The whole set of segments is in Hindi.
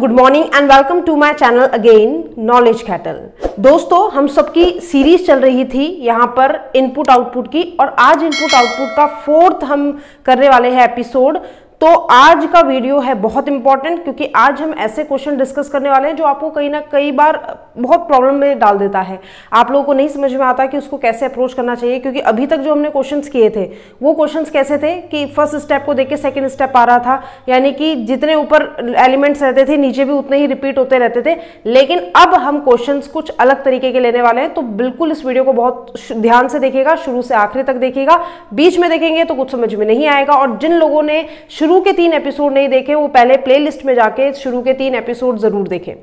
Good morning and welcome to my channel again knowledge cattle. दोस्तों, हम सबकी सीरीज चल रही थी यहाँ पर इनपुट आउटपुट की, और आज इनपुट आउटपुट का 4th हम करने वाले हैं एपिसोड। तो आज का वीडियो है बहुत इंपॉर्टेंट, क्योंकि आज हम ऐसे क्वेश्चन डिस्कस करने वाले हैं जो आपको कहीं ना कई बार बहुत प्रॉब्लम में डाल देता है। आप लोगों को नहीं समझ में आता कि उसको कैसे अप्रोच करना चाहिए, क्योंकि अभी तक जो हमने क्वेश्चंस किए थे वो क्वेश्चंस कैसे थे कि फर्स्ट स्टेप को देख के सेकेंड स्टेप आ रहा था, यानी कि जितने ऊपर एलिमेंट्स रहते थे नीचे भी उतने ही रिपीट होते रहते थे। लेकिन अब हम क्वेश्चंस कुछ अलग तरीके के लेने वाले हैं, तो बिल्कुल इस वीडियो को बहुत ध्यान से देखिएगा, शुरू से आखिरी तक देखिएगा। बीच में देखेंगे तो कुछ समझ में नहीं आएगा, और जिन लोगों ने शुरू के 3 एपिसोड नहीं देखे वो पहले प्लेलिस्ट में जाके शुरू के 3 एपिसोड जरूर देखें।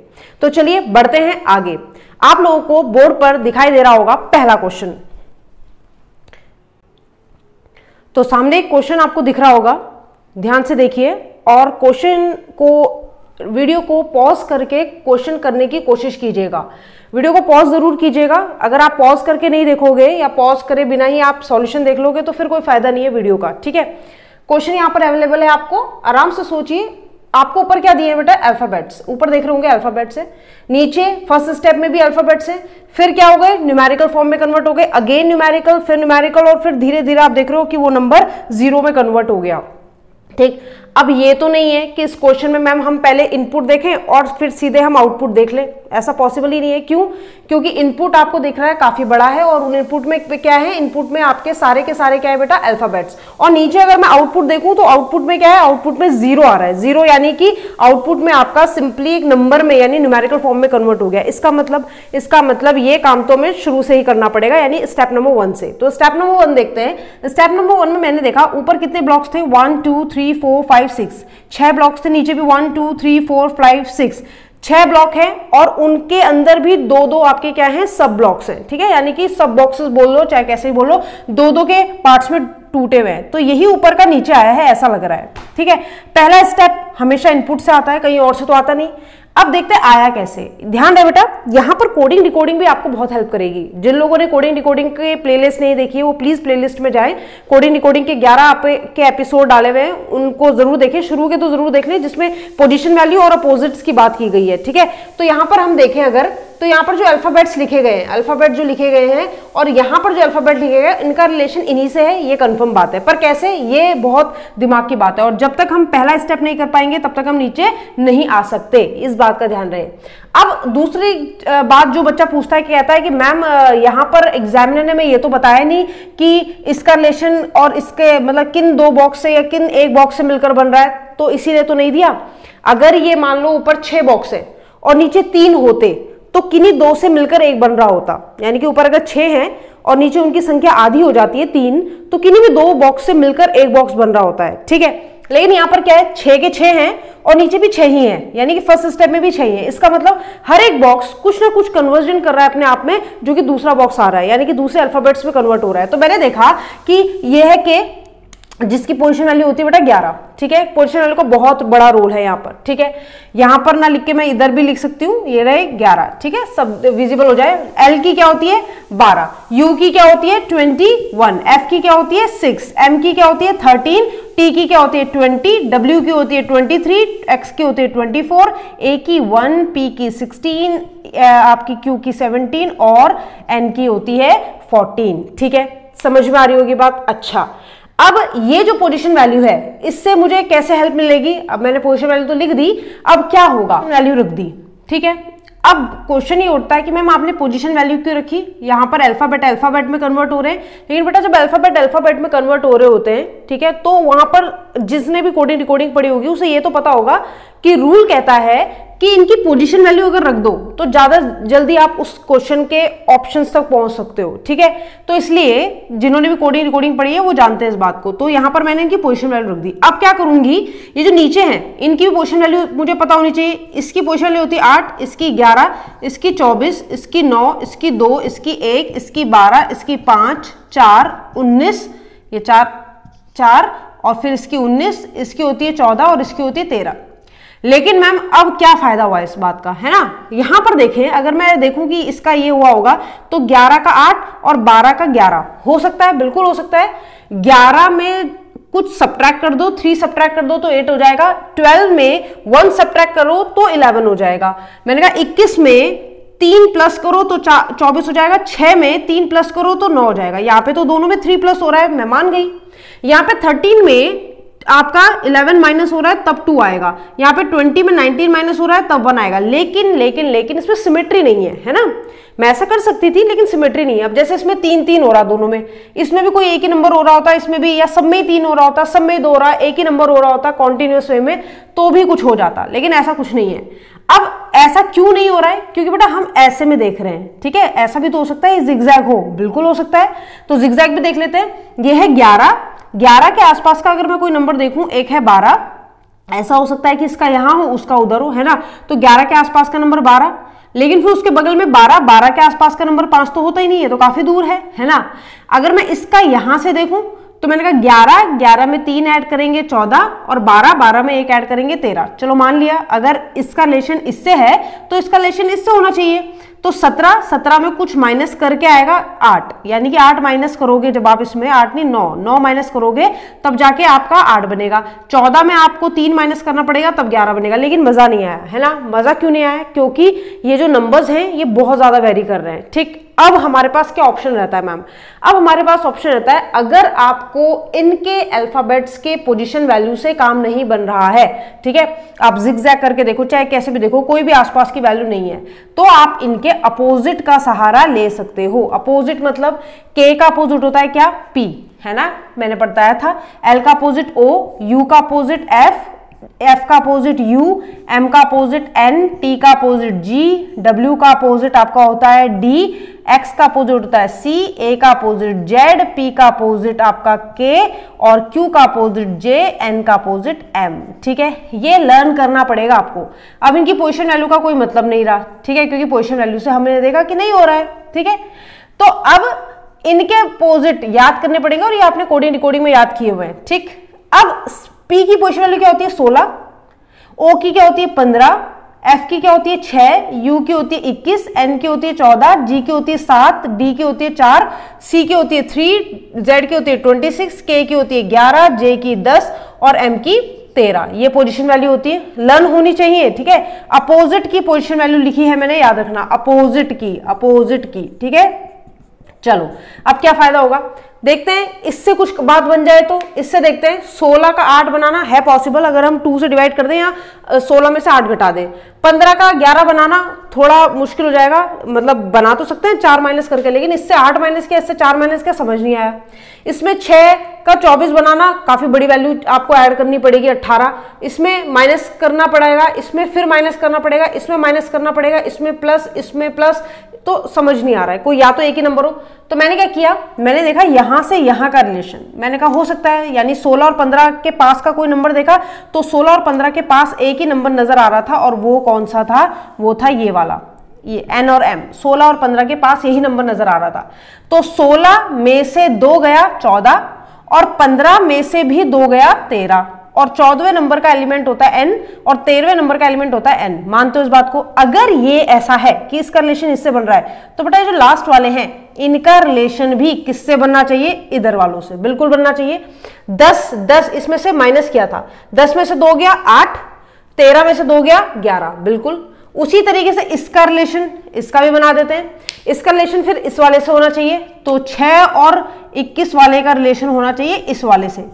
तो चलिए बढ़ते हैं आगे। आप लोगों को बोर्ड पर दिखाई दे रहा होगा पहला क्वेश्चन। तो सामने एक क्वेश्चन आपको दिख रहा होगा, ध्यान से देखिए और क्वेश्चन को, वीडियो को पॉज करके क्वेश्चन करने की कोशिश कीजिएगा। वीडियो को पॉज जरूर कीजिएगा। अगर आप पॉज करके नहीं देखोगे या पॉज करे बिना ही आप सॉल्यूशन देख लोगे तो फिर कोई फायदा नहीं है वीडियो का, ठीक है। क्वेश्चन यहाँ पर अवेलेबल है, आपको आराम से सोचिए। आपको ऊपर क्या दिए बेटा? अल्फाबेट्स। ऊपर देख रहे होंगे अल्फाबेट्स है, नीचे फर्स्ट स्टेप में भी अल्फाबेट्स है, फिर क्या हो गए? न्यूमेरिकल फॉर्म में कन्वर्ट हो गए, अगेन न्यूमेरिकल, फिर न्यूमेरिकल, और फिर धीरे धीरे आप देख रहे हो कि वो नंबर 0 में कन्वर्ट हो गया। ठीक, अब ये तो नहीं है कि इस क्वेश्चन में मैम हम पहले इनपुट देखें और फिर सीधे हम आउटपुट देख लें, ऐसा पॉसिबल ही नहीं है। क्यों? क्योंकि इनपुट आपको दिख रहा है काफी बड़ा है, और उन इनपुट में क्या है? इनपुट में आपके सारे के सारे क्या है बेटा? अल्फाबेट्स। और नीचे अगर मैं आउटपुट देखूं तो आउटपुट में क्या है? आउटपुट में 0 आ रहा है। 0 यानी कि आउटपुट में आपका सिंपली एक नंबर में यानी न्यूमेरिकल फॉर्म में कन्वर्ट हो गया। इसका मतलब ये काम तो हमें शुरू से ही करना पड़ेगा, यानी स्टेप नंबर 1 से। तो स्टेप नंबर 1 देखते हैं। स्टेप नंबर 1 में मैंने देखा ऊपर कितने ब्लॉक्स थे? 1 2 3 4 5 6, 6 ब्लॉक्स थे। नीचे भी 1 2 3 4 5 6, 6 ब्लॉक हैं, और उनके अंदर भी 2-2 आपके क्या हैं? सब ब्लॉक्स हैं, ठीक है। यानी कि सब बॉक्सेस बोल लो चाहे कैसे ही बोलो, 2-2 के पार्ट्स में टूटे हुए हैं। तो यही ऊपर का नीचे आया है, ऐसा लग रहा है, ठीक है। पहला स्टेप हमेशा इनपुट से आता है, कहीं और से तो आता नहीं। अब देखते हैं आया कैसे। ध्यान रहे बेटा, यहां पर कोडिंग डिकोडिंग भी आपको बहुत हेल्प करेगी। जिन लोगों ने कोडिंग डिकोडिंग के प्लेलिस्ट नहीं देखी है वो प्लीज प्लेलिस्ट में जाएं। कोडिंग डिकोडिंग के 11 आपके एपिसोड डाले हुए हैं, उनको जरूर देखें। शुरू के तो जरूर देख लें, जिसमें पोजीशन वैल्यू और अपोजिट्स की बात की गई है, ठीक है। तो यहां पर हम देखें अगर, तो यहाँ पर जो अल्फाबेट्स लिखे गए हैं, अल्फाबेट जो लिखे गए हैं और यहाँ पर जो अल्फाबेट लिखे गए हैं, इनका रिलेशन इन्हीं से है, ये कंफर्म बात है। पर कैसे? ये बहुत दिमाग की बात है, और जब तक हम पहला स्टेप नहीं कर पाएंगे तब तक हम नीचे नहीं आ सकते, इस बात का ध्यान रहे। अब दूसरी बात जो बच्चा पूछता है, कहता है कि मैम यहाँ पर एग्जामिनर ने मैं ये तो बताया नहीं कि इसका रिलेशन और इसके मतलब किन 2 बॉक्स से या किन 1 बॉक्स से मिलकर बन रहा है, तो इसीलिए तो नहीं दिया। अगर ये मान लो ऊपर 6 बॉक्स है और नीचे 3 होते तो किन्हीं 2 से मिलकर 1 बन रहा होता। यानी कि ऊपर अगर 6 हैं और नीचे उनकी संख्या आधी हो जाती है 3, तो किन्हीं भी 2 बॉक्स से मिलकर 1 बॉक्स बन रहा होता है, ठीक है। लेकिन यहाँ पर क्या है? 6 के 6 हैं और नीचे भी 6 ही हैं, यानी कि फर्स्ट स्टेप में भी 6 ही है। इसका मतलब हर एक बॉक्स कुछ ना कुछ कन्वर्जन कर रहा है अपने आप में, जो कि दूसरा बॉक्स आ रहा है, यानी कि दूसरे अल्फाबेट्स में कन्वर्ट हो रहा है। तो मैंने देखा कि यह है कि जिसकी पोजीशन वैल्यू होती है बेटा 11, ठीक है। पोजीशन वैल्यू का बहुत बड़ा रोल है यहाँ पर, ठीक है। यहाँ पर ना लिख के मैं इधर भी लिख सकती हूँ, ये रहे 11, ठीक है, सब विजिबल हो जाए। एल की क्या होती है? 12, यू की क्या होती है? 21, एफ की क्या होती है? 6, एम की क्या होती है? 13, टी की क्या होती है? 20, डब्ल्यू की होती है 23, एक्स की होती है 24, ए की 1, पी की 16, आपकी क्यू की 17 और एन की होती है 14, ठीक है। समझ में आ रही होगी बात? अच्छा, अब ये जो पोजीशन वैल्यू है इससे मुझे कैसे हेल्प मिलेगी? अब मैंने पोजीशन वैल्यू तो लिख दी, अब क्या होगा? वैल्यू रख दी, ठीक है। अब क्वेश्चन ये उठता है कि मैम आपने पोजीशन वैल्यू क्यों रखी? यहाँ पर अल्फाबेट में कन्वर्ट हो रहे हैं, लेकिन बेटा जब अल्फाबेट में कन्वर्ट हो रहे होते हैं, ठीक है, तो वहां पर जिसने भी कोडिंग रिकॉर्डिंग पढ़ी होगी उसे ये तो पता होगा कि रूल कहता है कि इनकी पोजीशन वैल्यू अगर रख दो तो ज्यादा जल्दी आप उस क्वेश्चन के ऑप्शंस तक पहुंच सकते हो, ठीक है। तो इसलिए जिन्होंने भी कोडिंग रिकॉर्डिंग पढ़ी है वो जानते हैं इस बात को। तो यहां पर मैंने इनकी पोजीशन वैल्यू रख दी। अब क्या करूंगी? ये जो नीचे हैं इनकी भी पोजीशन वैल्यू मुझे पता होनी चाहिए। इसकी पोजीशन वैल्यू होती है 8, इसकी 11, इसकी 24, इसकी 9, इसकी 2, इसकी 1, इसकी 12, इसकी 5, 4, 19, ये 4 और फिर इसकी 19, इसकी होती है 14 और इसकी होती है 13। लेकिन मैम अब क्या फायदा हुआ इस बात का, है ना। यहां पर देखें, अगर मैं देखूं कि इसका ये हुआ होगा तो 11 का 8 और 12 का 11 हो सकता है, बिल्कुल हो सकता है। 11 में कुछ सब्ट्रैक्ट कर दो, 3 सब्ट्रैक्ट कर दो तो 8 हो जाएगा, 12 में 1 सब्ट्रैक्ट करो तो 11 हो जाएगा। मैंने कहा 21 में 3 प्लस करो तो 24 हो जाएगा, 6 में 3 प्लस करो तो 9 हो जाएगा। यहाँ पे तो दोनों में 3 प्लस हो रहा है, मैं मान गई। यहाँ पे 13 में आपका 11 माइनस हो रहा है तब 2 आएगा, यहाँ पे 20 में 19 माइनस हो रहा है तब 1 आएगा। लेकिन इसमें सिमेट्री नहीं है ना। मैं ऐसा कर सकती थी लेकिन सिमेट्री नहीं है। अब जैसे इसमें 3 हो रहा है दोनों में, इसमें भी कोई एक ही नंबर हो रहा होता, इसमें भी, या सब में ही 3 हो रहा होता, सब में 2 हो रहा है, एक ही नंबर हो रहा होता कॉन्टिन्यूअस वे में, तो भी कुछ हो जाता, लेकिन ऐसा कुछ नहीं है। अब ऐसा क्यों नहीं हो रहा है? क्योंकि बेटा हम ऐसे में देख रहे हैं, ठीक है। ऐसा भी तो हो सकता है जिगजैग हो, बिल्कुल हो सकता है, तो जिगजैग भी देख लेते हैं। ये है 11 के आसपास का अगर मैं कोई नंबर देखूं, एक है 12, ऐसा हो सकता है कि इसका यहां हो उसका उधर हो, है ना। तो 11 के आसपास का नंबर 12, लेकिन फिर उसके बगल में 12 के आसपास का नंबर 5 तो होता ही नहीं है, तो काफी दूर है ना। अगर मैं इसका यहां से देखूं तो मैंने कहा 11 में 3 ऐड करेंगे 14, और 12 में 1 ऐड करेंगे 13। चलो मान लिया अगर इसका रिलेशन इससे है तो इसका रिलेशन इससे होना चाहिए। तो 17 में कुछ माइनस करके आएगा 8, यानी कि 8 माइनस करोगे जब आप इसमें, 8 नहीं 9 माइनस करोगे तब जाके आपका 8 बनेगा। 14 में आपको 3 माइनस करना पड़ेगा तब 11 बनेगा। लेकिन मजा नहीं आया, है ना। मजा क्यों नहीं आया? क्योंकि ये जो नंबर्स हैं ये बहुत ज्यादा वेरी कर रहे हैं। ठीक, अब हमारे पास क्या ऑप्शन रहता है मैम? अब हमारे पास ऑप्शन रहता है, अगर आपको इनके अल्फाबेट्स के पोजीशन वैल्यू से काम नहीं बन रहा है, ठीक है, आप जिगजैग करके देखो, चाहे कैसे भी देखो, कोई भी आसपास की वैल्यू नहीं है, तो आप इनके अपोजिट का सहारा ले सकते हो। अपोजिट मतलब के का अपोजिट होता है क्या? पी, है ना, मैंने बताया था। एल का अपोजिट ओ, यू का अपोजिट एफ का अपोजिट यू, एम का अपोजिट एन, टी का अपोजिट जी, डब्ल्यू का अपोजिट आपका होता है डी, एक्स का अपोजिट होता है सी, ए का अपोजिट जेड, पी का अपोजिट आपका के, और क्यू का अपोजिट जे, एन का अपोजिट एम। ठीक है, ये लर्न करना पड़ेगा आपको। अब इनकी पोजीशन वैल्यू का कोई मतलब नहीं रहा, ठीक है, क्योंकि पोजीशन वैल्यू से हमने देखा कि नहीं हो रहा है। ठीक है, तो अब इनके अपोजिट याद करने पड़ेंगे, और ये आपने कोडिंग डिकोडिंग में याद किए हुए हैं। ठीक, अब पी की पोजीशन वैल्यू क्या होती है? 16, ओ की क्या होती है? 15, एफ की क्या होती है? 6, यू की होती है 21, एन की होती है 14, जी की होती है 7, डी की होती है 4, सी की होती है 3, जेड की होती है 26, के की होती है 11, जे की 10 और एम की 13। ये पोजीशन वैल्यू होती है, लर्न होनी चाहिए। ठीक है, अपोजिट की पोजीशन वैल्यू लिखी है मैंने, याद रखना, अपोजिट की। ठीक है, चलो अब क्या फायदा होगा देखते हैं। इससे कुछ बात बन जाए तो इससे देखते हैं। 16 का 8 बनाना है पॉसिबल, अगर हम 2 से डिवाइड कर दें या 16 में से 8 घटा दें। 15 का 11 बनाना थोड़ा मुश्किल हो जाएगा, मतलब बना तो सकते हैं 4 माइनस करके, लेकिन इससे 8 माइनस किया, इससे 4 माइनस किया, समझ नहीं आया। इसमें 6 का 24 बनाना, काफी बड़ी वैल्यू आपको ऐड करनी पड़ेगी 18, इसमें माइनस करना पड़ेगा, इसमें फिर माइनस करना पड़ेगा, इसमें माइनस करना पड़ेगा, इसमें प्लस, इसमें प्लस, तो समझ नहीं आ रहा है। कोई या तो एक ही नंबर हो, तो मैंने क्या किया, मैंने देखा यहां से यहां का रिलेशन, मैंने कहा हो सकता है, यानी 16 और 15 के पास का कोई नंबर देखा, तो 16 और 15 के पास एक ही नंबर नजर आ रहा था, और वो कौन सा था? वो था ये वाला, ये एन और एम। 16 और 15 के पास यही नंबर नजर आ रहा था, तो 16 में से 2 गया 14, और 15 में से भी 2 गया 13, और 14वें नंबर का एलिमेंट होता है n, और 13वें नंबर का एलिमेंट होता है n। मानते हो इस बात को? अगर ये ऐसा है कि इसका रिलेशन इससे बन रहा है, तो बेटा जो लास्ट वाले हैं इनका रिलेशन भी किससे बनना चाहिए? इधर वालों से बिल्कुल बनना चाहिए। 10 इसमें से माइनस किया था, 10 में से 2 गया 8, 13 में से 2 गया 11, बिल्कुल उसी तरीके से इसका रिलेशन इसका भी बना देते हैं। इसका रिलेशन फिर इस वाले से होना चाहिए, तो 6 और 21 वाले का रिलेशन होना चाहिए इस वाले से,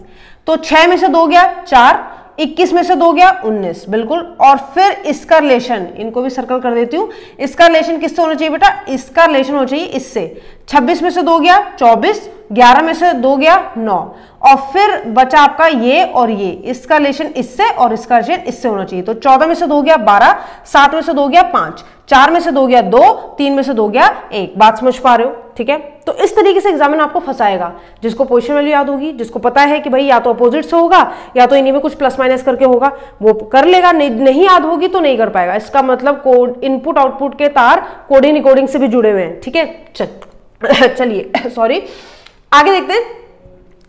तो 6 में से 2 गया 4, 21 में से 2 गया 19, बिल्कुल। और फिर इसका रिलेशन, इनको भी सर्कल कर देती हूं, इसका रिलेशन किससे होना चाहिए बेटा? इसका रिलेशन होना चाहिए इससे। 26 में से 2 गया 24, 11 में से 2 गया 9, और फिर बचा आपका ये और ये, इसका रिलेशन इससे और इसका रिलेशन इससे होना चाहिए। तो 14 में से 2 गया 12, 7 में से 2 गया 5, 4 में से 2 गया 2, 3 में से 2 गया 1। बात समझ पा रहे हो? ठीक है, तो इस तरीके से एग्जामिन आपको फंसाएगा। जिसको पोजीशन वैल्यू याद होगी, जिसको पता है कि भाई या तो अपोजिट से होगा या तो इन्हीं में कुछ प्लस माइनस करके होगा, वो कर लेगा। नहीं याद होगी तो नहीं कर पाएगा। इसका मतलब कोड, इनपुट आउटपुट के तार कोडिंग डिकोडिंग से भी जुड़े हुए हैं। ठीक है, चलिए सॉरी, आगे देखते हैं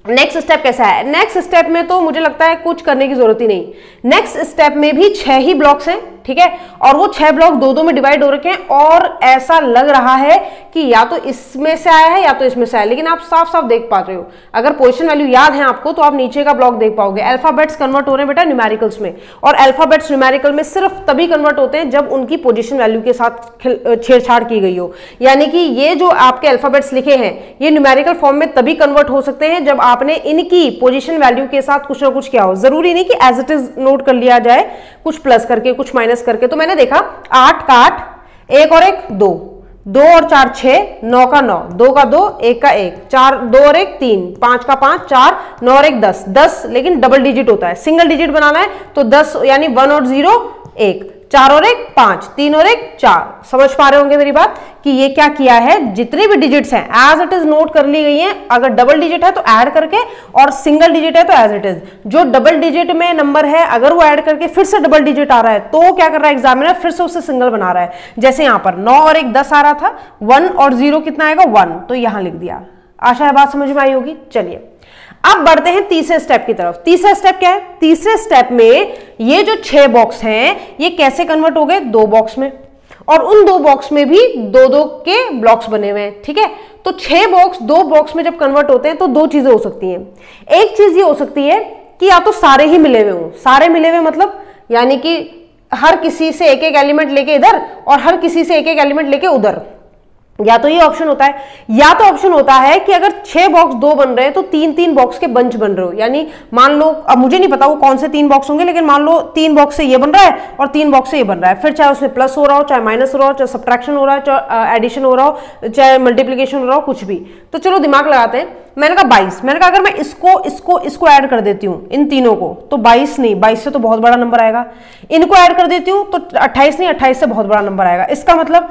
नेक्स्ट स्टेप कैसा है। नेक्स्ट स्टेप में तो मुझे लगता है कुछ करने की जरूरत ही नहीं। नेक्स्ट स्टेप में भी 6 ही ब्लॉक्स हैं, ठीक है, और वो 6 ब्लॉक 2-2 में डिवाइड हो रखे हैं और ऐसा लग रहा है कि या तो इसमें से आया है या तो इसमें से आया, लेकिन आप साफ साफ देख पा रहे हो। अगर पोजीशन वैल्यू याद है आपको तो आप नीचे का ब्लॉक देख पाओगे। अल्फाबेट्स कन्वर्ट हो रहे हैं बेटा न्यूमेरिकल्स में, और अल्फाबेट्स न्यूमेरिकल में सिर्फ तभी कन्वर्ट होते हैं जब उनकी पोजीशन वैल्यू के साथ छेड़छाड़ की गई हो। यानी कि ये जो आपके अल्फाबेट्स लिखे हैं ये न्यूमेरिकल फॉर्म में तभी कन्वर्ट हो सकते हैं जब आपने इनकी पोजीशन वैल्यू के साथ कुछ ना कुछ किया हो। जरूरी नहीं कि एज इट इज नोट कर लिया जाए, कुछ प्लस करके कुछ माइनस करके। तो मैंने देखा 8 का 8, 1 और 1 2, 2 और 4 6, 9 का 9, 2 का 2, 1 का 1, 4 2 और 1 3, 5 का 5 4, 9 और 1 10, 10 लेकिन डबल डिजिट होता है, सिंगल डिजिट बनाना है तो 10 यानी 1 और 0 1, 4 और 1 5, 3 और 1 4। समझ पा रहे होंगे मेरी बात कि ये क्या किया है, जितने भी डिजिट्स हैं एज इट इज नोट कर ली गई हैं। अगर डबल डिजिट है तो ऐड करके, और सिंगल डिजिट है तो एज इट इज। जो डबल डिजिट में नंबर है अगर वो ऐड करके फिर से डबल डिजिट आ रहा है तो क्या कर रहा है एग्जामिनर, फिर से उससे सिंगल बना रहा है। जैसे यहां पर 9 और 1 10 आ रहा था, 1 और 0 कितना आएगा 1, तो यहां लिख दिया। आशा है बात समझ में आई होगी। चलिए अब बढ़ते हैं तीसरे स्टेप की तरफ। तीसरा स्टेप क्या है, तीसरे स्टेप में ये जो 6 बॉक्स हैं ये कैसे कन्वर्ट हो गए 2 बॉक्स में, और उन 2 बॉक्स में भी 2-2 के ब्लॉक्स बने हुए हैं। ठीक है, तो 6 बॉक्स 2 बॉक्स में जब कन्वर्ट होते हैं तो 2 चीजें हो सकती हैं। एक चीज ये हो सकती है कि या तो सारे ही मिले हुए हों, सारे मिले हुए मतलब यानी कि हर किसी से एक एक एलिमेंट लेके इधर और हर किसी से एक एक एलिमेंट लेके उधर, या तो ये ऑप्शन होता है, या तो ऑप्शन होता है कि अगर 6 बॉक्स 2 बन रहे हैं तो 3-3 बॉक्स के बंच बन रहे हो। यानी मान लो, अब मुझे नहीं पता वो कौन से 3 बॉक्स होंगे, लेकिन मान लो 3 बॉक्स से ये बन रहा है और 3 बॉक्स से ये बन रहा है, फिर चाहे उसमें प्लस हो रहा हो, चाहे माइनस हो रहा हो, चाहे सब्ट्रैक्शन हो रहा है, चाहे एडिशन हो रहा हो, चाहे मल्टीप्लीकेशन हो रहा हो, कुछ भी। तो चलो दिमाग लगाते हैं। मैंने कहा 22, मैंने कहा अगर मैं इसको ऐड कर देती हूँ इन तीनों को तो 22 नहीं, 22 से तो बहुत बड़ा नंबर आएगा। इनको ऐड कर देती हूँ तो 28 नहीं, 28 से बहुत बड़ा नंबर आएगा। इसका मतलब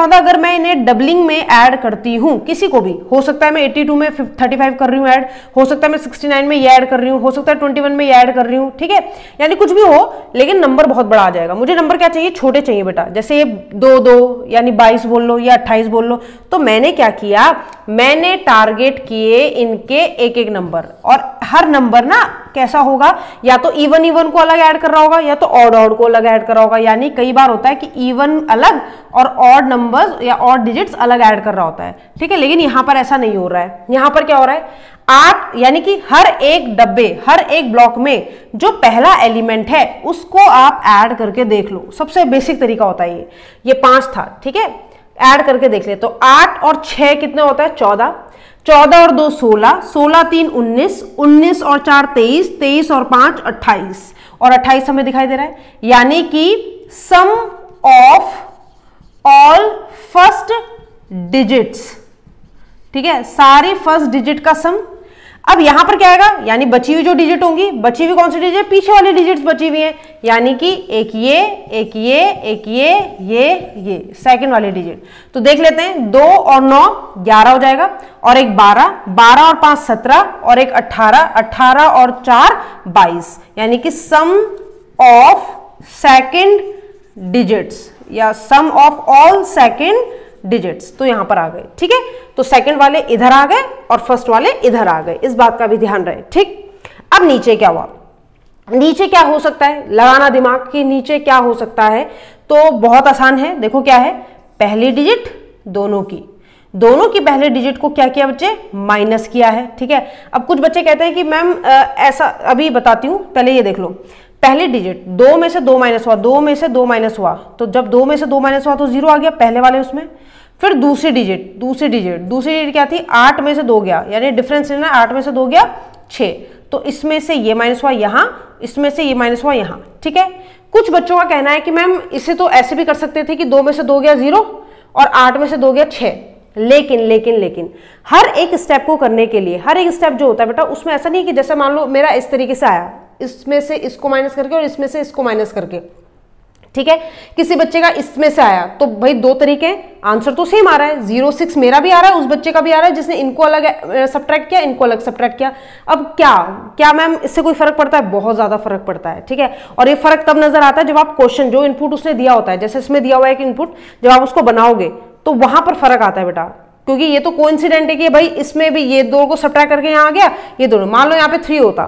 अगर मैं इन्हें डबलिंग में ऐड करती हूँ, किसी को भी हो सकता है मैं 82 में 35 कर रही हूँ ऐड, हो सकता है मैं 69 में ये ऐड कर रही हूँ, हो सकता है 21 में ये ऐड कर रही हूँ। ठीक है, यानी कुछ भी हो लेकिन नंबर बहुत बड़ा आ जाएगा। मुझे नंबर क्या चाहिए, छोटे चाहिए बेटा। जैसे ये 2 यानी 22 बोल लो या 28 बोल लो। तो मैंने क्या किया, मैंने टारगेट किए इनके एक एक नंबर, और हर नंबर ना कैसा होगा, या तो इवन को अलग ऐड कर रहा होगा या तो ऑड को अलग ऐड कर रहा होगा। यानी कई बार होता है कि इवन अलग और ऑड नंबर्स या ऑड डिजिट्स अलग ऐड कर रहा होता है। ठीक है, लेकिन यहां पर ऐसा नहीं हो रहा है। यहां पर क्या हो रहा है, 8 यानी कि हर एक डब्बे, हर एक ब्लॉक में जो पहला एलिमेंट है उसको आप ऐड करके देख लो। सबसे बेसिक तरीका होता है ये 5 था। ठीक है, ऐड करके देख ले। तो 8 और 6 कितना होता है 14, 14 और 2 16, 16 3 19, 19 और 4 23, 23 और 5 28, और 28 हमें दिखाई दे रहा है। यानी कि सम ऑफ ऑल फर्स्ट डिजिट्स। ठीक है, सारी फर्स्ट डिजिट का सम। अब यहां पर क्या आएगा, यानी बची हुई जो डिजिट होंगी, बची हुई कौन सी डिजिट, पीछे वाली डिजिट्स बची हुई हैं, यानी कि एक ये एक ये एक ये सेकंड वाली डिजिट। तो देख लेते हैं, 2 और 9 11 हो जाएगा, और एक 12, 12 और 5 17, और एक 18, 18 और 4 22, यानी कि सम ऑफ सेकंड डिजिट्स या सम ऑफ ऑल सेकंड डिजिट्स। तो यहां पर आ गए। ठीक है, तो सेकंड वाले इधर आ गए और फर्स्ट वाले इधर आ गए, इस बात का भी ध्यान रहे। ठीक, अब नीचे क्या हुआ, नीचे क्या हो सकता है, लगाना दिमाग कि नीचे क्या हो सकता है। तो बहुत आसान है, देखो क्या है, पहली डिजिट दोनों की पहले डिजिट को क्या किया बच्चे, माइनस किया है। ठीक है, अब कुछ बच्चे कहते हैं कि मैम ऐसा, अभी बताती हूं, पहले ये देख लो। पहली डिजिट 2 में से 2 माइनस हुआ, 2 में से 2 माइनस हुआ, तो जब 2 में से 2 माइनस हुआ तो 0 आ गया पहले वाले उसमें। फिर दूसरी डिजिट क्या थी, 8 में से 2 गया, यानी डिफरेंस लेना, 8 में से 2 गया 6, तो इसमें से ये माइनस हुआ यहां, इसमें से ये माइनस हुआ यहां। ठीक है, कुछ बच्चों का कहना है कि मैम इसे तो ऐसे भी कर सकते थे कि 2 में से 2 गया 0 और 8 में से 2 गया 6। लेकिन हर एक स्टेप को करने के लिए, हर एक स्टेप जो होता है बेटा उसमें ऐसा नहीं कि जैसे मान लो मेरा इस तरीके से आया, इसमें से इसको माइनस करके और इसमें से इसको माइनस करके। ठीक है, किसी बच्चे का इसमें से आया तो भाई 2 तरीके हैं, आंसर तो सेम आ रहा है, 0 6 मेरा भी आ रहा है, उस बच्चे का भी आ रहा है जिसने इनको अलग सब्ट्रैक्ट किया, इनको अलग सब्ट्रैक्ट किया। अब क्या मैम इससे कोई फर्क पड़ता है, बहुत ज्यादा फर्क पड़ता है। ठीक है, और ये फर्क तब नजर आता है जब आप क्वेश्चन, जो इनपुट उसने दिया होता है, जैसे इसमें दिया हुआ है कि इनपुट, जब आप उसको बनाओगे तो वहां पर फर्क आता है बेटा, क्योंकि ये तो कोइंसिडेंट है कि भाई इसमें भी ये 2 को सब्ट्रैक्ट करके यहाँ आ गया, ये दोनों, मान लो यहाँ पे 3 होता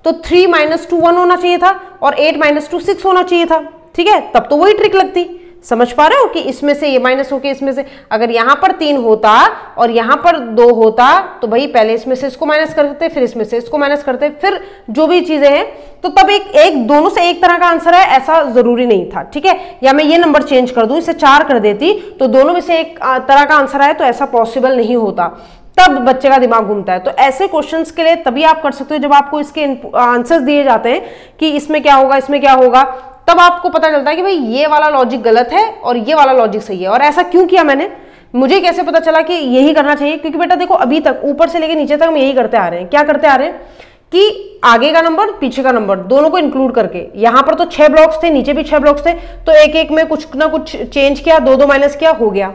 तो 3 - 2 1 होना चाहिए था, और 8 - 2 6 होना चाहिए था। ठीक है, तब तो वही ट्रिक लगती। समझ पा रहे हो कि इसमें से ये माइनस होके इसमें से, अगर यहां पर 3 होता और यहां पर 2 होता तो भाई पहले इसमें से इसको माइनस करते, फिर इसमें से इसको माइनस करते, फिर जो भी चीजें हैं, तो तब एक दोनों से एक तरह का आंसर है ऐसा जरूरी नहीं था। ठीक है, या मैं ये नंबर चेंज कर दूं, इसे 4 कर देती तो दोनों में से एक तरह का आंसर आए, तो ऐसा पॉसिबल नहीं होता, तब बच्चे का दिमाग घूमता है। तो ऐसे क्वेश्चंस के लिए तभी आप कर सकते हो जब आपको इसके आंसर्स दिए जाते हैं कि इसमें क्या होगा, इसमें क्या होगा, तब आपको पता चलता है कि भाई ये वाला लॉजिक गलत है और ये वाला लॉजिक सही है। और ऐसा क्यों किया मैंने, मुझे कैसे पता चला कि यही करना चाहिए, क्योंकि बेटा देखो अभी तक ऊपर से लेके नीचे तक हम यही करते आ रहे हैं। क्या करते आ रहे हैं कि आगे का नंबर पीछे का नंबर दोनों को इंक्लूड करके, यहां पर तो 6 ब्लॉक्स थे, नीचे भी 6 ब्लॉक्स थे, तो एक एक में कुछ ना कुछ चेंज किया, 2 2 माइनस किया, हो गया।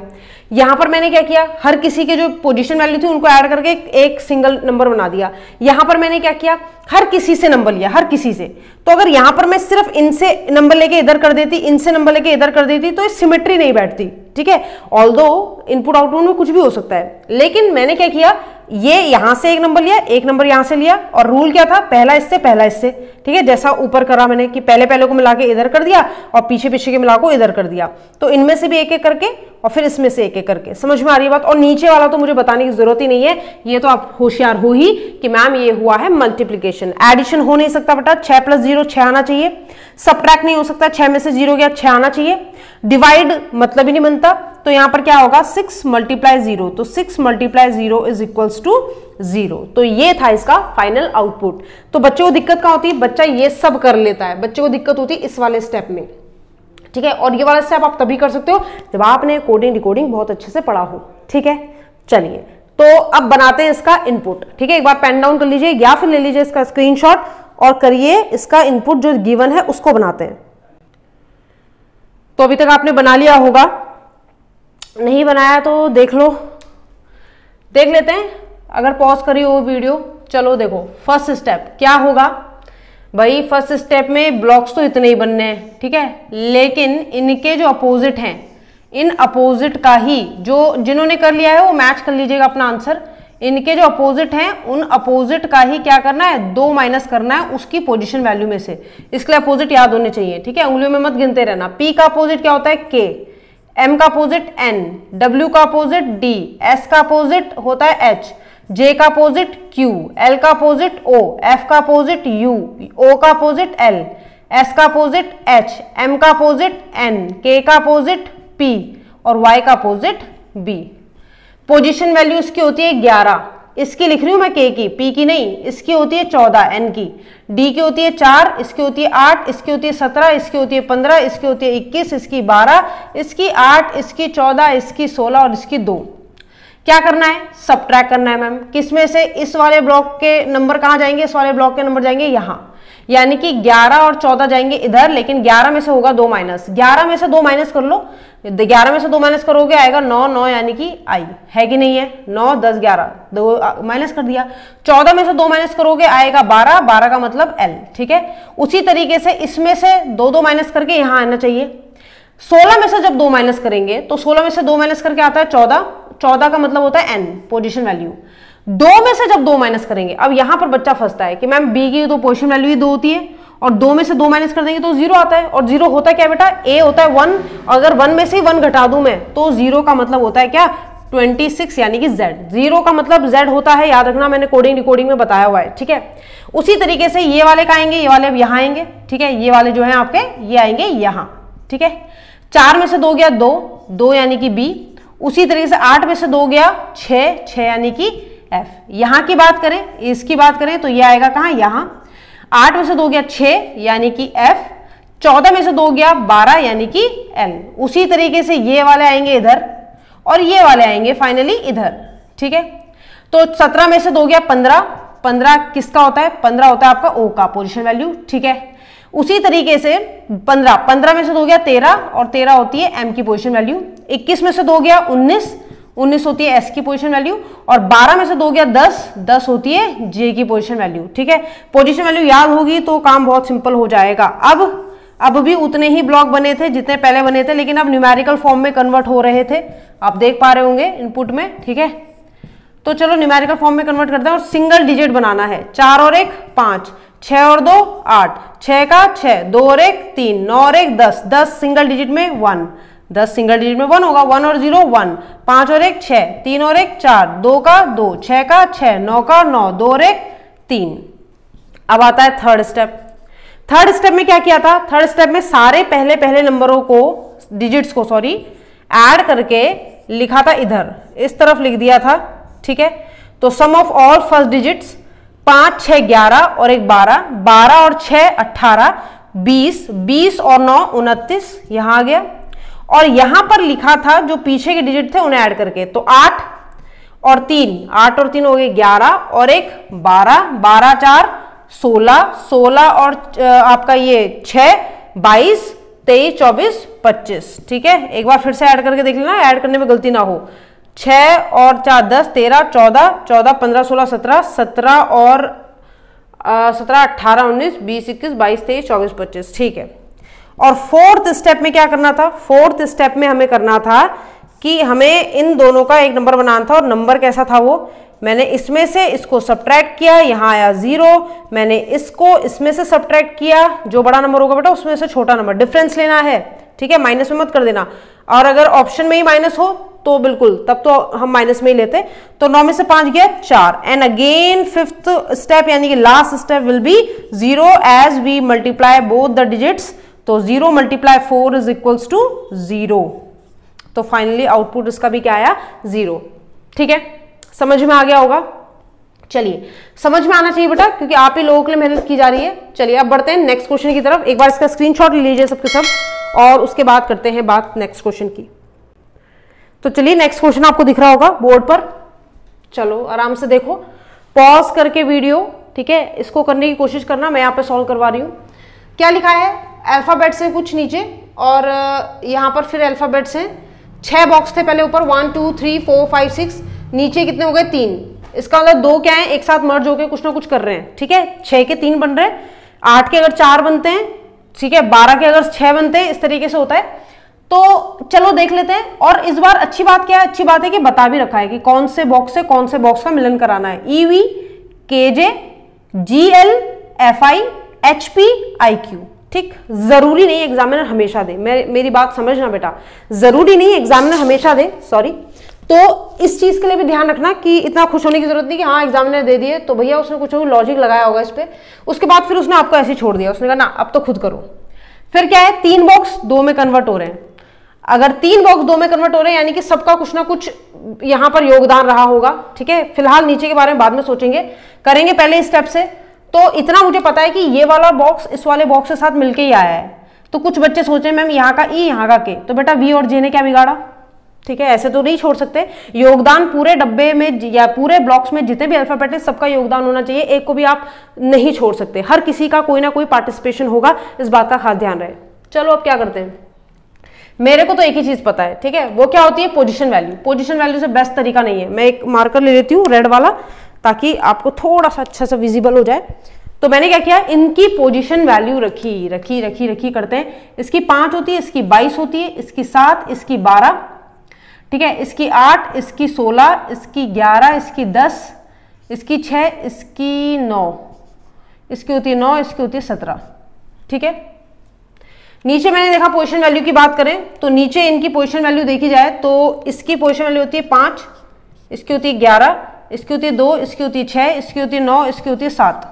यहां पर मैंने क्या किया, हर किसी के जो पोजीशन वैल्यू थी उनको ऐड करके एक सिंगल नंबर बना दिया। यहां पर मैंने क्या किया, हर किसी से नंबर लिया, हर किसी से। तो अगर यहां पर मैं सिर्फ इनसे नंबर लेके इधर कर देती, इनसे नंबर लेके इधर कर देती, तो इस सिमेट्री नहीं बैठती। ठीक है, ऑल्दो इनपुट आउटपुट में कुछ भी हो सकता है, लेकिन मैंने क्या किया, ये यहां से एक नंबर लिया, एक नंबर यहां से लिया, और रूल क्या था, पहला इससे पहला इससे। ठीक है, जैसा ऊपर करा मैंने कि पहले पहले को मिला के इधर कर दिया और पीछे पीछे के मिला को इधर कर दिया, तो इनमें से भी एक एक करके और फिर इसमें से एक एक करके। समझ में आ रही है बात। और नीचे वाला तो मुझे बताने की जरूरत ही नहीं है, ये तो आप होशियार हो ही कि मैम ये हुआ है मल्टीप्लीकेशन। एडिशन हो नहीं सकता बेटा, 6 + 0 6 आना चाहिए। सब्ट्रैक्ट नहीं हो सकता, 6 में से 0 गया 6 आना चाहिए। डिवाइड मतलब ही नहीं बनता, तो यहां पर क्या होगा, 6 × 0, तो 6 × 0 = 0। तो ये था इसका फाइनल आउटपुट। तो बच्चे को दिक्कत कहां होती है, बच्चा ये सब कर लेता है, बच्चे को दिक्कत होती है इस वाले स्टेप में। ठीक है, और ये वाला स्टेप आप तभी कर सकते हो जब आपने कोडिंग डिकोडिंग बहुत अच्छे से पढ़ा हो। ठीक है, चलिए तो अब बनाते हैं इसका इनपुट। ठीक है, एक बार पेन डाउन कर लीजिए या फिर ले लीजिए इसका स्क्रीनशॉट और करिए इसका इनपुट जो गिवन है उसको बनाते हैं। तो अभी तक आपने बना लिया होगा, नहीं बनाया तो देख लो, देख लेते हैं। अगर पॉज करी हो वीडियो, चलो देखो फर्स्ट स्टेप क्या होगा भाई। फर्स्ट स्टेप में ब्लॉक्स तो इतने ही बनने हैं, ठीक है, लेकिन इनके जो अपोजिट हैं, इन अपोजिट का ही, जो जिन्होंने कर लिया है वो मैच कर लीजिएगा अपना आंसर। इनके जो अपोजिट हैं उन अपोजिट का ही क्या करना है, 2 माइनस करना है उसकी पोजीशन वैल्यू में से। इसके लिए अपोजिट याद होने चाहिए। ठीक है, उंगलियों में मत गिनते रहना। पी का अपोजिट क्या होता है, के। एम का अपोजिट एन, डब्ल्यू का अपोजिट डी, एस का अपोजिट होता है एच, जे का अपोजिट क्यू, एल का अपोजिट ओ, एफ का अपोजिट यू, ओ का अपोजिट एल, एस का अपोजिट एच, एम का अपोजिट एन, के का अपोजिट पी और वाई का अपोजिट बी। पोजीशन वैल्यू इसकी होती है 11, इसकी लिख रही हूं मैं के की, पी की नहीं। इसकी होती है 14 एन की, डी की होती है 4, इसकी होती है 8, इसकी होती है 17, इसकी होती है 15, इसकी होती है 21, इसकी 12, इसकी 8, इसकी 14, इसकी 16 और इसकी 2। क्या करना है, सब्ट्रैक्ट करना है मैम। किसमें से, इस वाले ब्लॉक के नंबर कहां जाएंगे, इस वाले ब्लॉक के नंबर जाएंगे यहां, यानी कि 11 और 14 जाएंगे इधर, लेकिन 11 में से होगा 2 माइनस। 11 में से 2 माइनस कर लो, 11 में से 2 माइनस करोगे आएगा 9, 9 यानी कि आई है कि नहीं है, 9 10 11 2 माइनस कर दिया। 14 में से 2 माइनस करोगे आएगा 12, 12 का मतलब एल। ठीक है, उसी तरीके से इसमें से 2 2 माइनस करके यहां आना चाहिए। 16 में से जब 2 माइनस करेंगे तो 16 में से 2 माइनस करके आता है 14, 14 का मतलब होता है एन पोजीशन वैल्यू। 2 में से जब 2 माइनस करेंगे, अब यहां पर बच्चा फंसता है कि मैम बी की तो पोजीशन वैल्यू ही 2 होती है और 2 में से 2 माइनस कर देंगे तो 0 आता है, और 0 होता है क्या बेटा, ए होता है 1, अगर 1 में से 1 घटा दूं मैं तो 0 का मतलब होता है क्या, 26 यानी कि Z। 0 का मतलब Z होता है, याद रखना, मैंने कोडिंग डिकोडिंग में बताया हुआ है। ठीक है, उसी तरीके से ये वाले का आएंगे, ये वाले अब यहाँ आएंगे। ठीक है, ये वाले जो है आपके ये आएंगे यहाँ। ठीक है, 4 में से 2 गया 2, 2 यानी कि बी। उसी तरीके से 8 में से 2 गया 6, 6 यानी कि एफ। यहां की बात करें, इसकी बात करें तो ये आएगा कहां, यहां। 8 में से 2 गया 6 यानी कि एफ। 14 में से 2 गया 12 यानी कि एल। उसी तरीके से ये वाले आएंगे इधर और ये वाले आएंगे फाइनली इधर। ठीक है, तो 17 में से 2 गया 15, 15 किसका होता है, 15 होता है आपका ओ का पोजीशन वैल्यू। ठीक है, उसी तरीके से 15 में से 2 गया 13 और 13 होती है एम की पोजीशन वैल्यू। 21 में से 2 गया 19, 19 होती है एस की पोजीशन वैल्यू, और 12 में से 2 गया 10, 10 होती है जे की पोजीशन वैल्यू। ठीक है, पोजीशन वैल्यू याद होगी तो काम बहुत सिंपल हो जाएगा। अब भी उतने ही ब्लॉक बने थे जितने पहले बने थे, लेकिन अब न्यूमेरिकल फॉर्म में कन्वर्ट हो रहे थे, आप देख पा रहे होंगे इनपुट में। ठीक है, तो चलो न्यूमेरिकल फॉर्म में कन्वर्ट करते हैं और सिंगल डिजिट बनाना है। 4 और 1 5, 6 और 2 8, 6 का 6, 2 और 1 3, 9 और 1 10, 10 सिंगल डिजिट में 1, 10 सिंगल डिजिट में 1 होगा, 1 और 0 1, 5 और 1 6, 3 और 1 4, 2 का 2, 6 का 6, 9 का 9, 2 और 1 3। अब आता है थर्ड स्टेप। थर्ड स्टेप में क्या किया था? थर्ड स्टेप में सारे पहले पहले नंबरों को, डिजिट्स को सॉरी, ऐड करके लिखा था इधर, इस तरफ लिख दिया था, ठीक है। तो सम ऑफ ऑल फर्स्ट डिजिट्स 5 6 11 और 1 12, 12 और 6 18, 20, 20 और 9 29, यहां आ गया। और यहां पर लिखा था जो पीछे के डिजिट थे उन्हें ऐड करके, तो 8 और 3, 8 और 3 हो गए 11 और 1 12, 12 4 16, 16 और आपका ये 6 22 23 24 25, ठीक है। एक बार फिर से ऐड करके देख लेना, ऐड करने में गलती ना हो। 6 और 4 10 13 14, 14 15 16 17, 17 और 17 18 19 20 21 22 23 24 25, ठीक है। और फोर्थ स्टेप में क्या करना था? फोर्थ स्टेप में हमें करना था कि हमें इन दोनों का एक नंबर बनाना था। और नंबर कैसा था वो? मैंने इसमें से इसको सब्ट्रैक्ट किया, यहाँ आया 0, मैंने इसको इसमें से सब्ट्रैक्ट किया, जो बड़ा नंबर होगा बेटा उसमें से छोटा नंबर, डिफरेंस लेना है, ठीक है, माइनस में मत कर देना। और अगर ऑप्शन में ही माइनस हो तो बिल्कुल, तब तो हम माइनस में ही लेते। तो 9 में से 5 गया 4, एंड अगेन फिफ्थ स्टेप यानी कि last step will be 0 as we multiply both the digits. तो 0 मल्टीप्लाई 4 इज इक्वल्स टू 0। तो फाइनली आउटपुट इसका भी क्या आया? 0, ठीक है। समझ में आ गया होगा? चलिए, समझ में आना चाहिए बेटा, क्योंकि आप ही लोगों के लिए मेहनत की जा रही है। चलिए अब बढ़ते हैं नेक्स्ट क्वेश्चन की तरफ। एक बार इसका स्क्रीनशॉट ले लीजिए सबके सब, और उसके बाद करते हैं बात नेक्स्ट क्वेश्चन की। तो चलिए, नेक्स्ट क्वेश्चन आपको दिख रहा होगा बोर्ड पर। चलो आराम से देखो, पॉज करके वीडियो, ठीक है, इसको करने की कोशिश करना। मैं यहाँ पे सॉल्व करवा रही हूँ। क्या लिखा है? अल्फाबेट से कुछ नीचे, और यहाँ पर फिर अल्फाबेट्स हैं। 6 बॉक्स थे पहले ऊपर, 1 2 3 4 5 6, नीचे कितने हो गए? 3। इसका मतलब 2 क्या है? एक साथ मर्ज होकर कुछ ना कुछ कर रहे हैं, ठीक है। 6 के 3 बन रहे हैं, 8 के अगर 4 बनते हैं, ठीक है, 12 के अगर 6 बनते हैं, इस तरीके से होता है। तो चलो देख लेते हैं। और इस बार अच्छी बात क्या है? अच्छी बात है कि बता भी रखा है कि कौन से बॉक्स से कौन से बॉक्स का मिलन कराना है। EV, KJ, GL, FI, HP, IQ, ठीक। जरूरी नहीं एग्जामिनर हमेशा दे, मेरी बात समझना बेटा, जरूरी नहीं एग्जामिनर हमेशा दे, सॉरी। तो इस चीज के लिए भी ध्यान रखना कि इतना खुश होने की जरूरत नहीं कि हाँ एग्जामिनर दे दिए तो भैया उसने कुछ लॉजिक लगाया होगा इस पे, उसके बाद फिर उसने आपको ऐसे ही छोड़ दिया, उसने कहा ना अब तो खुद करो। फिर क्या है? 3 बॉक्स 2 में कन्वर्ट हो रहे हैं। अगर 3 बॉक्स 2 में कन्वर्ट हो रहे हैं यानी कि सबका कुछ ना कुछ यहां पर योगदान रहा होगा, ठीक है। फिलहाल नीचे के बारे में बाद में सोचेंगे, करेंगे पहले इस स्टेप से। तो इतना मुझे पता है कि ये वाला बॉक्स इस वाले बॉक्स के साथ मिलके ही आया है। तो कुछ बच्चे सोच रहे हैं मैम यहाँ का E यहाँ का K, तो बेटा V और J ने क्या बिगाड़ा, ठीक है। ऐसे तो नहीं छोड़ सकते, योगदान पूरे डब्बे में या पूरे ब्लॉक्स में जितने भी अल्फाबेट है सबका योगदान होना चाहिए, एक को भी आप नहीं छोड़ सकते, हर किसी का कोई ना कोई पार्टिसिपेशन होगा, इस बात का खास ध्यान रहे। चलो अब क्या करते हैं, मेरे को तो एक ही चीज पता है, ठीक है, वो क्या होती है? Position value. पोजीशन वैल्यू से बेस्ट तरीका नहीं है। मैं एक मार्कर ले लेती हूँ रेड वाला, ताकि आपको थोड़ा सा अच्छा सा विजिबल हो जाए। तो मैंने क्या किया, इनकी पोजीशन वैल्यू रखी रखी रखी रखी करते हैं। इसकी 5 होती है, इसकी 22 होती है, इसकी 7, इसकी 12, ठीक है, इसकी 8, इसकी 16, इसकी 11, इसकी 10, इसकी 6, इसकी 9, इसकी होती है 9, इसकी होती है 17, ठीक है। नीचे मैंने देखा पोजीशन वैल्यू की बात करें तो नीचे इनकी पोजीशन वैल्यू देखी जाए तो इसकी पोजीशन वैल्यू होती है 5, इसकी होती है 11, इसकी होती है 2, इसकी होती है 6, इसकी होती है 9, इसकी होती है 7।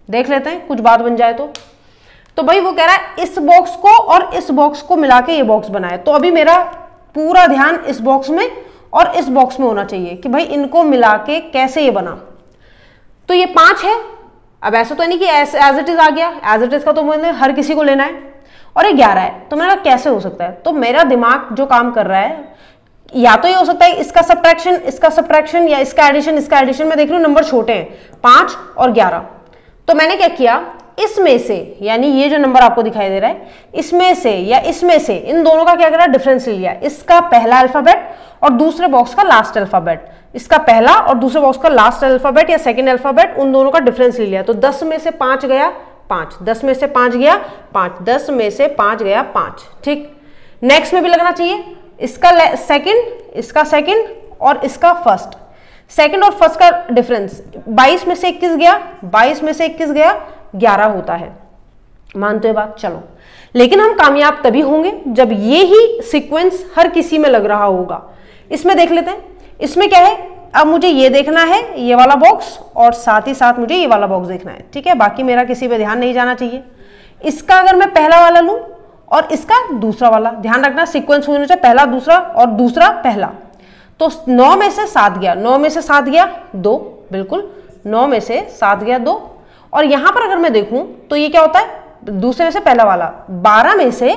देख लेते हैं कुछ बात बन जाए तो भाई वो कह रहा है इस बॉक्स को और इस बॉक्स को मिला के ये बॉक्स बनाए। तो अभी मेरा पूरा ध्यान इस बॉक्स में और इस बॉक्स में होना चाहिए कि भाई इनको मिला के कैसे ये बना। तो ये 5 है, अब ऐसा तो नहीं कि एज इट इज आ गया, एज इट इज का तो मैंने हर किसी को लेना है, और ये 11 है, तो मेरा कैसे हो सकता है? तो मेरा दिमाग जो काम कर रहा है, या तो ये हो सकता है इसका सब्ट्रैक्शन या इसका एडिशन में देख रही हूँ नंबर छोटे हैं 5 और 11। तो मैंने क्या किया, इसमें से यानी ये जो नंबर आपको दिखाई दे रहा है इसमें से या इसमें से इन दोनों का क्या करा, डिफरेंस ले लिया। इसका पहला अल्फाबेट और दूसरे बॉक्स का लास्ट अल्फाबेट, इसका पहला और दूसरे बॉक्स का लास्ट अल्फाबेट या सेकंड अल्फाबेट, उन दोनों का डिफरेंस ले लिया। तो 10 में से 5 गया 5, 10 में से 5 गया 5, 10 में से 5 गया 5, ठीक। नेक्स्ट में भी लगना चाहिए, इसका सेकंड, इसका सेकंड और इसका फर्स्ट। सेकंड और फर्स्ट का डिफरेंस 22 में से 21 गया, 22 में से 21 गया 11 होता है। मानते हो बात? चलो, लेकिन हम कामयाब तभी होंगे जब ये ही सीक्वेंस हर किसी में लग रहा होगा। इसमें देख लेते हैं, इसमें क्या है, अब मुझे ये देखना है ये वाला बॉक्स और साथ ही साथ मुझे ये वाला बॉक्स देखना है, ठीक है, बाकी मेरा किसी पे ध्यान नहीं जाना चाहिए। इसका अगर मैं पहला वाला लूं और इसका दूसरा वाला, ध्यान रखना सीक्वेंस होना चाहिए, पहला दूसरा और दूसरा पहला। तो 9 में से 7 गया, 9 में से 7 गया 2, बिल्कुल 9 में से 7 गया 2। और यहां पर अगर मैं देखूं तो ये क्या होता है, दूसरे में से पहला वाला 12 में से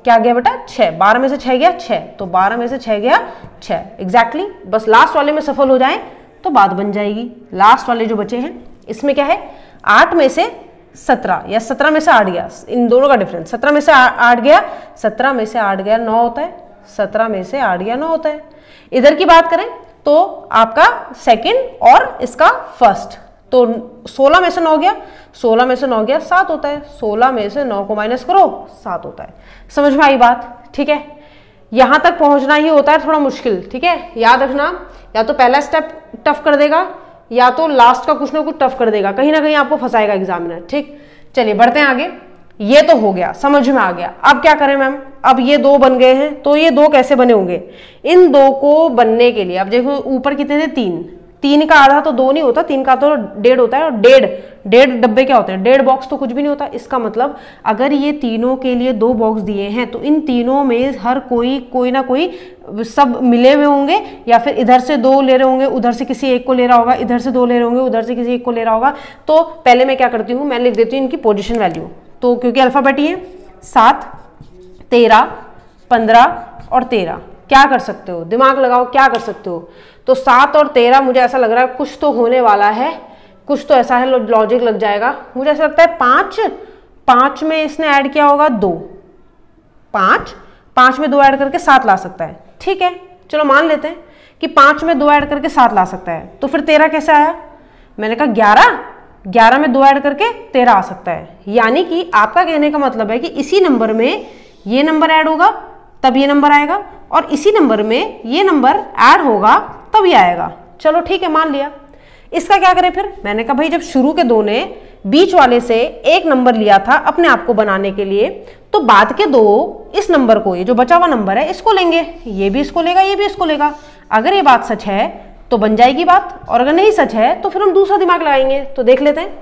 क्या गया बेटा 6, 12 में से 6 गया 6, तो 12 में से 6 गया 6 एग्जैक्टली। बस लास्ट वाले में सफल हो जाए तो बात बन जाएगी। लास्ट वाले जो बचे हैं इसमें क्या है, 8 में से 17 या 17 में से 8 गया, इन दोनों का डिफरेंस 17 में से 8 गया, 17 में से 8 गया 9 होता है, 17 में से 8 गया 9 होता है। इधर की बात करें तो आपका सेकंड और इसका फर्स्ट, तो 16 में से 9 गया, 16 में से 9 गया 7 होता है, 16 में से 9 को माइनस करो 7 होता है। समझ में आई बात? ठीक है, यहां तक पहुंचना ही होता है थोड़ा मुश्किल, ठीक है, याद रखना, या तो पहला स्टेप टफ कर देगा या तो लास्ट का कुछ ना कुछ टफ कर देगा, कहीं ना कहीं आपको फंसाएगा एग्जामिनर। ठीक, चलिए बढ़ते हैं आगे। ये तो हो गया, समझ में आ गया। अब क्या करें मैम, अब ये 2 बन गए हैं, तो ये 2 कैसे बने होंगे? इन 2 को बनने के लिए अब देखो ऊपर कितने थे 3, 3 का आधा तो 2 नहीं होता, 3 का तो 1.5 होता है, और 1.5 डब्बे क्या होते हैं, 1.5 बॉक्स तो कुछ भी नहीं होता। इसका मतलब अगर ये तीनों के लिए 2 बॉक्स दिए हैं तो इन तीनों में हर कोई ना कोई सब मिले हुए होंगे, या फिर इधर से 2 ले रहे होंगे, उधर से किसी एक को ले रहा होगा, इधर से 2 ले रहे होंगे, उधर से किसी एक को ले रहा होगा। तो पहले मैं क्या करती हूँ, मैं लिख देती हूँ इनकी पोजिशन वैल्यू। तो क्योंकि अल्फाबेट ही है, 7, 13, 15 और 13, क्या कर सकते हो, दिमाग लगाओ, क्या कर सकते हो। तो 7 और 13 मुझे ऐसा लग रहा है कुछ तो होने वाला है, कुछ तो ऐसा है, लॉजिक लग जाएगा। मुझे ऐसा लगता है 5 में इसने ऐड किया होगा 2, 5 में 2 ऐड करके 7 ला सकता है। ठीक है, चलो मान लेते हैं कि 5 में 2 ऐड करके 7 ला सकता है। तो फिर 13 कैसे आया? मैंने कहा 11 में 2 ऐड करके 13 आ सकता है। यानी कि आपका कहने का मतलब है कि इसी नंबर में ये नंबर ऐड होगा तब ये नंबर आएगा, और इसी नंबर में ये नंबर ऐड होगा तब ये आएगा। चलो ठीक है, मान लिया। इसका क्या करें फिर? मैंने कहा भाई जब शुरू के 2 ने बीच वाले से एक नंबर लिया था अपने आप को बनाने के लिए, तो बाद के 2 इस नंबर को, ये जो बचा हुआ नंबर है, इसको लेंगे, ये भी इसको लेगा, ये भी इसको लेगा। अगर ये बात सच है तो बन जाएगी बात, और अगर नहीं सच है तो फिर हम दूसरा दिमाग लगाएंगे। तो देख लेते हैं।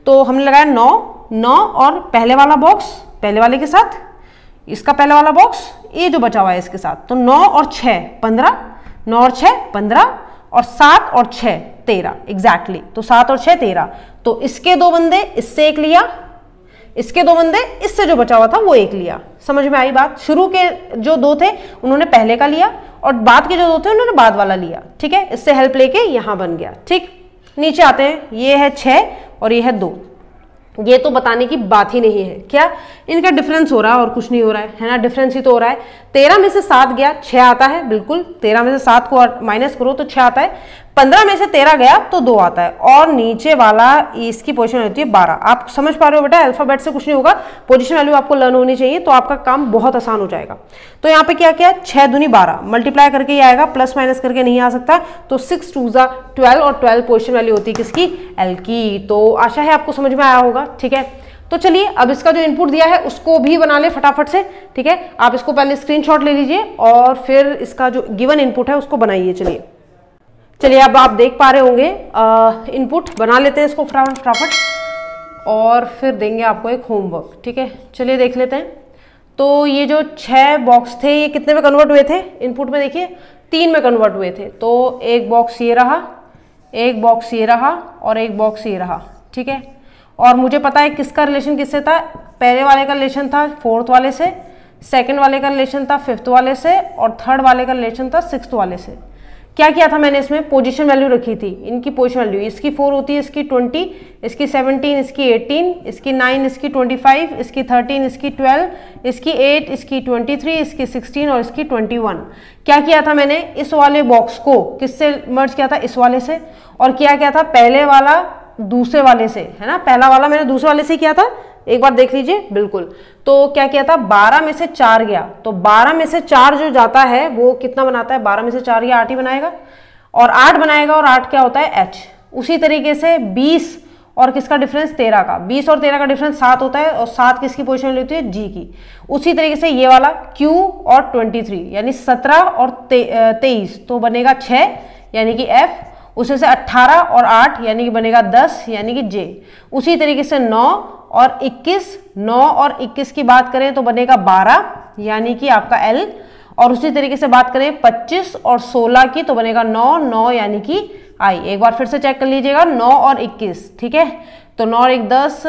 तो हमने लगाया 9 और पहले वाला बॉक्स पहले वाले के साथ, इसका पहला वाला बॉक्स ये जो बचा हुआ है इसके साथ, तो 9 और 6 15, 9 और 6 15, और 7 और 6 13 एग्जैक्टली। तो 7 और 6 13। तो इसके 2 बंदे, इससे एक लिया, इसके 2 बंदे, इससे जो बचा हुआ था वो एक लिया। समझ में आई बात? शुरू के जो 2 थे उन्होंने पहले का लिया, और बाद के जो 2 थे उन्होंने बाद वाला लिया। ठीक है, इससे हेल्प लेके यहां बन गया। ठीक, नीचे आते हैं। ये है 6 और ये है 2। ये तो बताने की बात ही नहीं है, क्या इनका डिफरेंस हो रहा है और कुछ नहीं हो रहा है ना, डिफरेंस ही तो हो रहा है। 13 में से 7 गया 6 आता है, बिल्कुल 13 में से 7 को माइनस करो तो 6 आता है। 15 में से 13 गया तो 2 आता है, और नीचे वाला इसकी पोजीशन होती है 12। आप समझ पा रहे हो बेटा, अल्फाबेट से कुछ नहीं होगा, पोजीशन वैल्यू आपको लर्न होनी चाहिए, तो आपका काम बहुत आसान हो जाएगा। तो यहाँ पे क्या किया, 6 दूनी 12, मल्टीप्लाई करके ही आएगा, प्लस माइनस करके नहीं आ सकता। तो 6 2 12, और 12 पोजीशन वैल्यू होती है किसकी, एल की। तो आशा है आपको समझ में आया होगा। ठीक है, तो चलिए अब इसका जो इनपुट दिया है उसको भी बना ले फटाफट से। ठीक है, आप इसको पहले स्क्रीनशॉट ले लीजिए और फिर इसका जो गिवन इनपुट है उसको बनाइए। चलिए अब आप देख पा रहे होंगे इनपुट बना लेते हैं इसको फटाफट, और फिर देंगे आपको एक होमवर्क। ठीक है, चलिए देख लेते हैं। तो ये जो 6 बॉक्स थे ये कितने में कन्वर्ट हुए थे? इनपुट में देखिए 3 में कन्वर्ट हुए थे। तो एक बॉक्स ये रहा, एक बॉक्स ये रहा, और एक बॉक्स ये रहा। ठीक है, और मुझे पता है किसका रिलेशन किससे था। पहले वाले का रिलेशन था 4th वाले से, सेकंड वाले का रिलेशन था 5th वाले से, और थर्ड वाले का रिलेशन था 6th वाले से। क्या किया था मैंने इसमें, पोजीशन वैल्यू रखी थी, इनकी पोजीशन वैल्यू, इसकी 4 होती है, इसकी 20, इसकी 17, इसकी 18, इसकी 9, इसकी 25, इसकी 13, इसकी 12, इसकी 8, इसकी 23, इसकी 16 और इसकी 21। क्या किया था मैंने, इस वाले बॉक्स को किससे मर्ज किया था, इस वाले से, और क्या था, पहले वाला दूसरे वाले से, है ना, पहला वाला मैंने दूसरे वाले से किया था, एक बार देख लीजिए। बिल्कुल, तो क्या किया था, 12 में से 4 गया, तो 12 में से 4 जो जाता है वो कितना बनाता है, 12 में से 4 गया 8 ही बनाएगा। और 8 बनाएगा और 8 क्या होता है h। उसी तरीके से 20 और किसका डिफरेंस 13 का, 20 और 13 का डिफरेंस 7 होता है और 7 किसकी पोजीशन लेती है g की। उसी तरीके से ये वाला q और 23 यानी 17 और 23 तो बनेगा 6 यानी कि f। उसे से 18 और 8 यानी कि बनेगा 10 यानी कि j। उसी तरीके से 9 और 21, 9 और 21 की बात करें तो बनेगा 12 यानी कि आपका l। और उसी तरीके से बात करें 25 और 16 की तो बनेगा 9, 9 यानी कि i। एक बार फिर से चेक कर लीजिएगा 9 और 21, ठीक है, तो 9 और 1 10,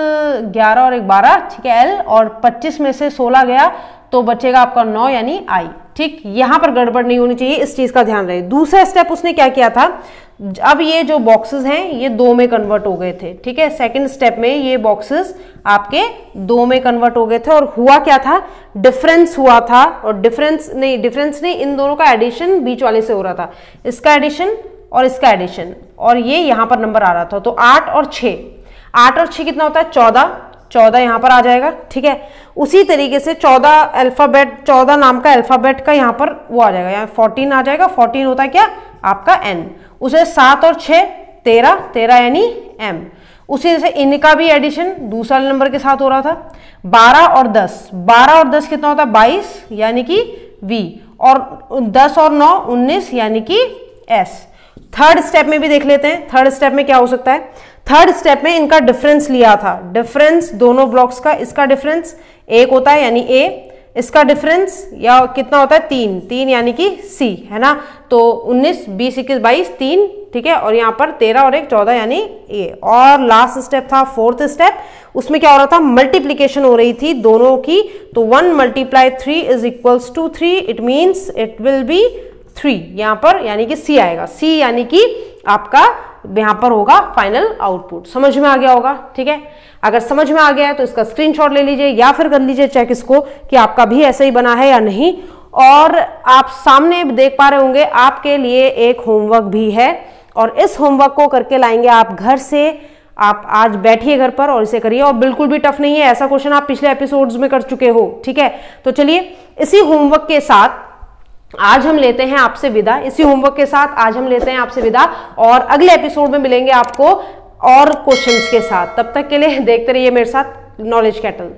11 और 1 12, ठीक है l। और 25 में से 16 गया तो बचेगा आपका 9 यानी i। ठीक, यहां पर गड़बड़ नहीं होनी चाहिए, इस चीज का ध्यान रहे। दूसरा स्टेप उसने क्या किया था, अब ये जो बॉक्सेस हैं ये 2 में कन्वर्ट हो गए थे, ठीक है। सेकंड स्टेप में ये बॉक्सेस आपके 2 में कन्वर्ट हो गए थे और हुआ क्या था, डिफरेंस हुआ था। और डिफरेंस नहीं, इन दोनों का एडिशन बीच वाले से हो रहा था, इसका एडिशन और इसका एडिशन, और ये यहाँ पर नंबर आ रहा था। तो 8 और 6, 8 और 6 कितना होता है 14, 14 यहाँ पर आ जाएगा, ठीक है। उसी तरीके से 14 अल्फाबेट, 14 नाम का अल्फाबेट का यहाँ पर वो आ जाएगा, यहाँ 14 आ जाएगा। 14 होता है क्या आपका n। उसे 7 और 6 13, 13 यानी m। उसी से इनका भी एडिशन दूसरा नंबर के साथ हो रहा था। 12 और 10, 12 और 10 कितना होता है 22 यानी कि v। और 10 और 9 19 यानी कि s। थर्ड स्टेप में भी देख लेते हैं, थर्ड स्टेप में क्या हो सकता है। थर्ड स्टेप में इनका डिफरेंस लिया था, डिफरेंस दोनों ब्लॉक्स का, इसका डिफरेंस 1 होता है यानी a, इसका डिफरेंस या कितना होता है 3, 3 यानी कि c, है ना। तो 19 20 21 22 3, ठीक है। और यहाँ पर 13 और 1 14 यानी a। और लास्ट स्टेप था फोर्थ स्टेप, उसमें क्या हो रहा था, मल्टीप्लीकेशन हो रही थी दोनों की। तो 1 × 3 is equals to 3, it means it will be 3 यहाँ पर, यानी कि c आएगा। c यानी कि आपका यहाँ पर होगा फाइनल आउटपुट। समझ में आ गया होगा, ठीक है। अगर समझ में आ गया है तो इसका स्क्रीनशॉट ले लीजिए या फिर कर लीजिए चेक इसको कि आपका भी ऐसा ही बना है या नहीं। और आप सामने देख पा रहे होंगे आपके लिए एक होमवर्क भी है, और इस होमवर्क को करके लाएंगे आप घर से। आप आज बैठिए घर पर और इसे करिए, और बिल्कुल भी टफ नहीं है, ऐसा क्वेश्चन आप पिछले एपिसोड्स में कर चुके हो, ठीक है। तो चलिए इसी होमवर्क के साथ आज हम लेते हैं आपसे विदा, इसी होमवर्क के साथ आज हम लेते हैं आपसे विदा, और अगले एपिसोड में मिलेंगे आपको और क्वेश्चंस के साथ। तब तक के लिए देखते रहिए मेरे साथ नॉलेज कैटल।